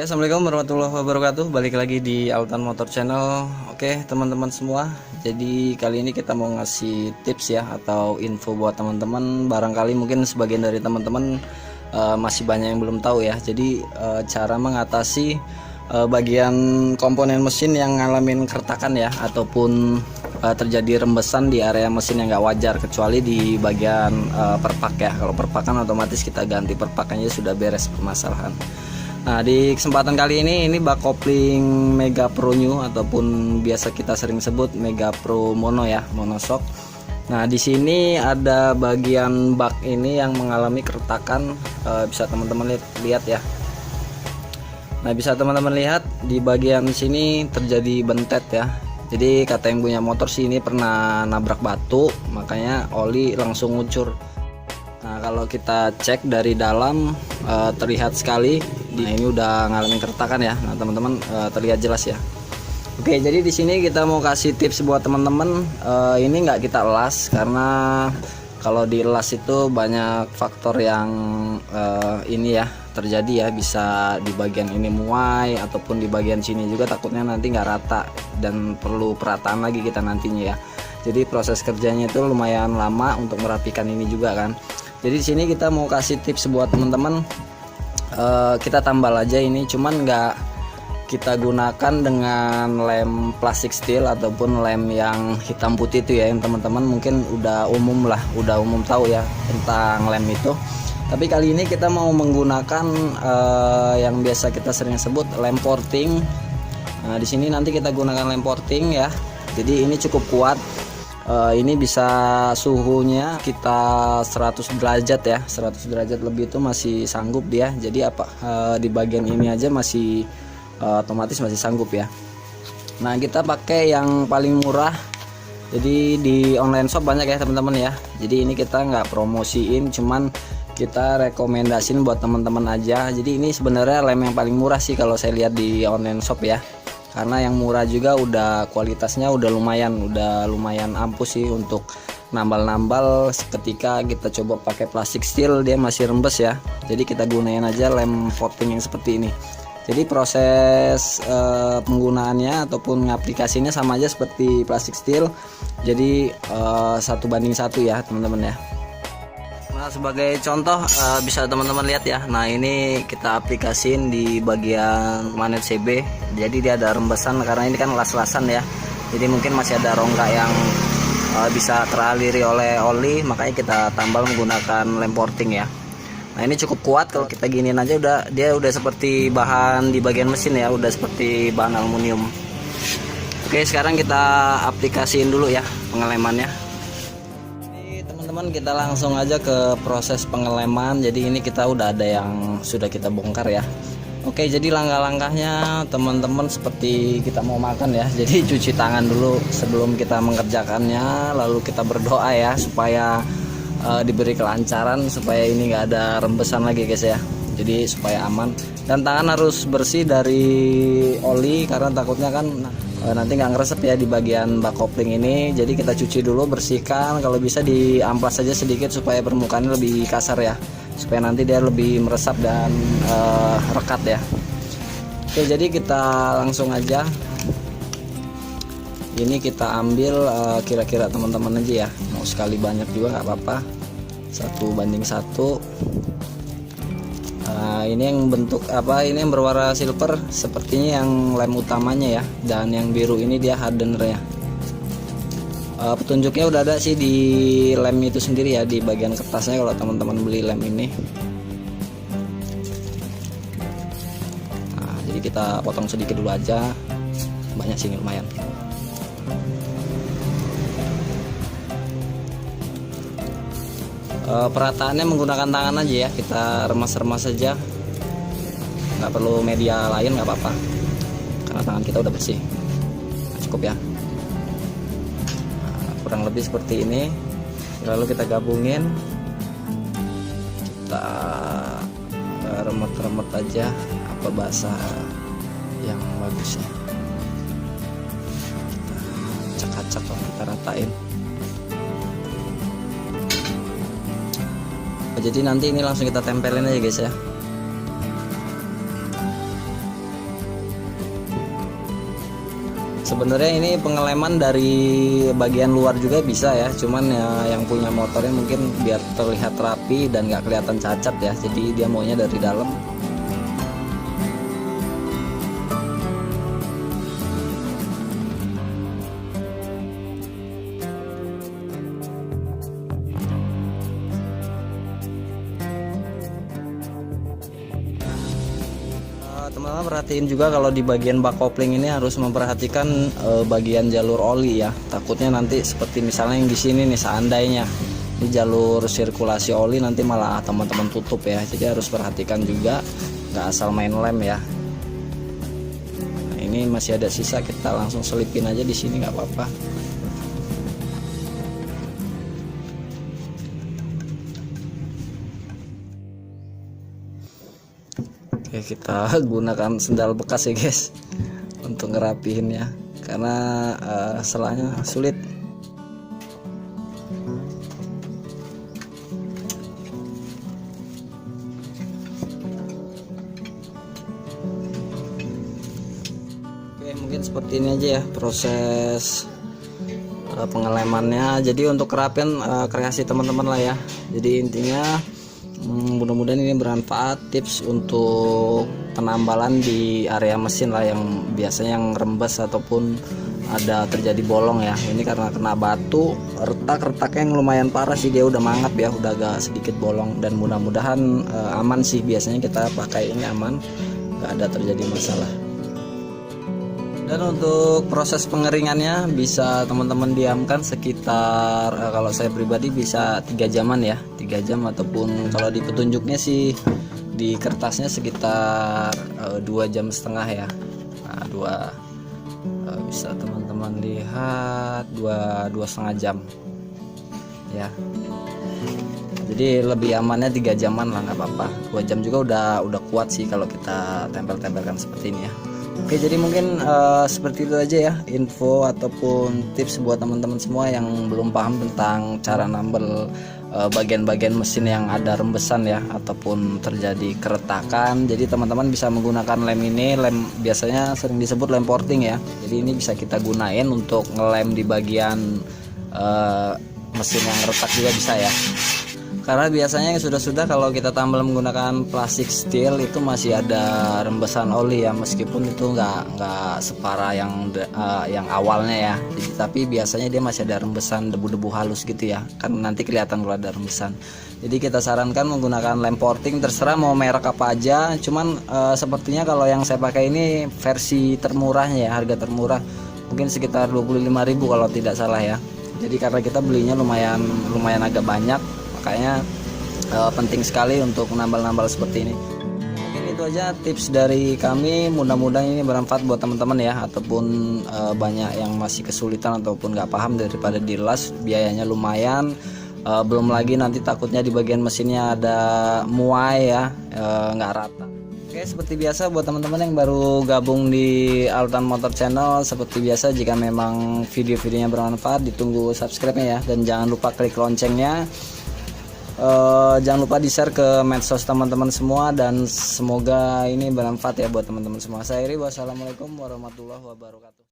Assalamualaikum warahmatullahi wabarakatuh. Balik lagi di Altan Motor Channel. Oke teman-teman semua, jadi kali ini kita mau ngasih tips ya, atau info buat teman-teman. Barangkali mungkin sebagian dari teman-teman masih banyak yang belum tahu ya. Jadi cara mengatasi bagian komponen mesin yang ngalamin keretakan ya, ataupun terjadi rembesan di area mesin yang nggak wajar, kecuali di bagian perpak ya. Kalau perpakan otomatis kita ganti perpakannya, sudah beres permasalahan. Nah, di kesempatan kali ini bak kopling Mega Pro New, ataupun biasa kita sering sebut Mega Pro Mono ya, monoshock. Nah, di sini ada bagian bak ini yang mengalami keretakan, bisa teman-teman lihat ya. Nah, bisa teman-teman lihat di bagian sini terjadi bentet ya. Jadi kata yang punya motor sih, ini pernah nabrak batu, makanya oli langsung ngucur. Nah, kalau kita cek dari dalam terlihat sekali. Nah, ini udah ngalamin keretakan ya. Nah, teman-teman terlihat jelas ya. Oke, jadi di sini kita mau kasih tips buat teman-teman. Ini nggak kita elas, karena kalau dielas itu banyak faktor yang ini ya terjadi ya. Bisa di bagian ini muai, ataupun di bagian sini juga takutnya nanti nggak rata dan perlu perataan lagi kita nantinya ya. Jadi proses kerjanya itu lumayan lama untuk merapikan ini juga kan. Jadi di sini kita mau kasih tips buat teman-teman. Kita tambal aja ini, cuman nggak kita gunakan dengan lem plastik steel ataupun lem yang hitam putih itu ya, yang teman-teman mungkin udah umum tahu ya tentang lem itu. Tapi kali ini kita mau menggunakan yang biasa kita sering sebut lem porting. Nah, di sini nanti kita gunakan lem porting ya. Jadi ini cukup kuat. Ini bisa suhunya kita 100 derajat ya, 100 derajat lebih itu masih sanggup dia. Jadi di bagian ini aja masih otomatis masih sanggup ya. Nah, kita pakai yang paling murah. Jadi di online shop banyak ya teman-teman ya. Jadi ini kita nggak promosiin, cuman kita rekomendasiin buat teman-teman aja. Jadi ini sebenarnya lem yang paling murah sih kalau saya lihat di online shop ya. Karena yang murah juga udah kualitasnya udah lumayan ampuh sih untuk nambal-nambal. Ketika kita coba pakai plastik steel dia masih rembes ya. Jadi kita gunain aja lem porting yang seperti ini. Jadi proses penggunaannya ataupun aplikasinya sama aja seperti plastik steel. Jadi 1:1 ya teman-teman ya. Nah, sebagai contoh bisa teman-teman lihat ya. Nah, ini kita aplikasiin di bagian magnet CB. Jadi dia ada rembesan karena ini kan las-lasan ya. Jadi mungkin masih ada rongga yang bisa teraliri oleh oli, makanya kita tambal menggunakan lem porting ya. Nah, ini cukup kuat. Kalau kita giniin aja dia udah seperti bahan di bagian mesin ya, udah seperti bahan aluminium. Oke, sekarang kita aplikasiin dulu ya pengelemannya. Teman-teman, kita langsung aja ke proses pengeleman. Jadi ini kita udah ada yang sudah kita bongkar ya. Oke, jadi langkah-langkahnya teman-teman seperti kita mau makan ya. Jadi cuci tangan dulu sebelum kita mengerjakannya, lalu kita berdoa ya supaya diberi kelancaran, supaya ini nggak ada rembesan lagi guys ya. Jadi supaya aman, dan tangan harus bersih dari oli karena takutnya kan nanti nggak ngeresep ya di bagian bak kopling ini. Jadi kita cuci dulu, bersihkan, kalau bisa diamplas saja sedikit supaya permukaannya lebih kasar ya, supaya nanti dia lebih meresap dan rekat ya. Oke, jadi kita langsung aja. Ini kita ambil kira-kira teman-teman aja ya, mau sekali banyak juga nggak apa-apa, 1:1. Ini yang bentuk ini yang berwarna silver, sepertinya yang lem utamanya ya, dan yang biru ini dia hardener ya. Petunjuknya udah ada sih di lem itu sendiri ya, di bagian kertasnya kalau teman-teman beli lem ini. Nah, jadi kita potong sedikit dulu aja, banyak sini lumayan. Perataannya menggunakan tangan aja ya, kita remas-remas saja, nggak perlu media lain, nggak apa-apa karena tangan kita udah bersih. Nah, cukup ya. Nah, kurang lebih seperti ini, lalu kita gabungin, kita remet-remet aja apa bahasa yang bagusnya, kita acak-acak, kita ratain. Jadi nanti ini langsung kita tempelin aja guys ya. Sebenarnya ini pengeleman dari bagian luar juga bisa ya, cuman ya yang punya motornya mungkin biar terlihat rapi dan nggak kelihatan cacat ya, jadi dia maunya dari dalam. Teman-teman perhatiin juga kalau di bagian bak kopling ini harus memperhatikan bagian jalur oli ya. Takutnya nanti seperti misalnya yang di sini nih, seandainya ini jalur sirkulasi oli nanti malah teman-teman tutup ya. Jadi harus perhatikan juga, nggak asal main lem ya. Nah, ini masih ada sisa, kita langsung selipin aja di sini nggak apa-apa. Oke, kita gunakan sendal bekas ya guys untuk ngerapihin ya, karena selanya sulit. Oke, mungkin seperti ini aja ya proses pengelemannya. Jadi untuk kerapian kreasi teman-teman lah ya. Jadi intinya mudah-mudahan ini bermanfaat, tips untuk penambalan di area mesin lah yang biasanya yang rembes ataupun ada terjadi bolong ya. Ini karena kena batu, retaknya yang lumayan parah sih, dia udah mangap ya, udah agak sedikit bolong, dan mudah-mudahan aman sih, biasanya kita pakai ini aman, nggak ada terjadi masalah. Dan untuk proses pengeringannya bisa teman-teman diamkan sekitar kalau saya pribadi bisa 3 jaman ya, 3 jam, ataupun kalau di petunjuknya sih di kertasnya sekitar 2,5 jam ya. Nah, bisa teman-teman lihat 2,5 jam ya. Jadi lebih amannya 3 jaman lah, nggak apa-apa. 2 jam juga udah kuat sih kalau kita tempel-tempelkan seperti ini ya. Oke, jadi mungkin seperti itu aja ya info ataupun tips buat teman-teman semua yang belum paham tentang cara nambel bagian-bagian mesin yang ada rembesan ya ataupun terjadi keretakan. Jadi teman-teman bisa menggunakan lem ini, lem biasanya sering disebut lem porting ya. Jadi ini bisa kita gunain untuk ngelem di bagian mesin yang retak juga bisa ya. Karena biasanya yang sudah kalau kita tambal menggunakan plastik steel itu masih ada rembesan oli ya, meskipun itu nggak separah yang awalnya ya. Jadi, tapi biasanya dia masih ada rembesan debu-debu halus gitu ya, kan nanti kelihatan kalau ada rembesan. Jadi kita sarankan menggunakan lem porting, terserah mau merek apa aja. Cuman sepertinya kalau yang saya pakai ini versi termurahnya ya, harga termurah mungkin sekitar 25.000 kalau tidak salah ya. Jadi karena kita belinya lumayan agak banyak, makanya penting sekali untuk nambal-nambal seperti ini. Mungkin itu aja tips dari kami, mudah-mudahan ini bermanfaat buat teman-teman ya, ataupun banyak yang masih kesulitan ataupun nggak paham daripada dilas, biayanya lumayan, belum lagi nanti takutnya di bagian mesinnya ada muai ya, nggak rata. Oke, seperti biasa buat teman-teman yang baru gabung di Altan Motor Channel, seperti biasa jika memang video-videonya bermanfaat ditunggu subscribe-nya ya, dan jangan lupa klik loncengnya. Jangan lupa di-share ke medsos teman-teman semua, dan semoga ini bermanfaat ya buat teman-teman semua. Saya Iri, wassalamualaikum warahmatullahi wabarakatuh.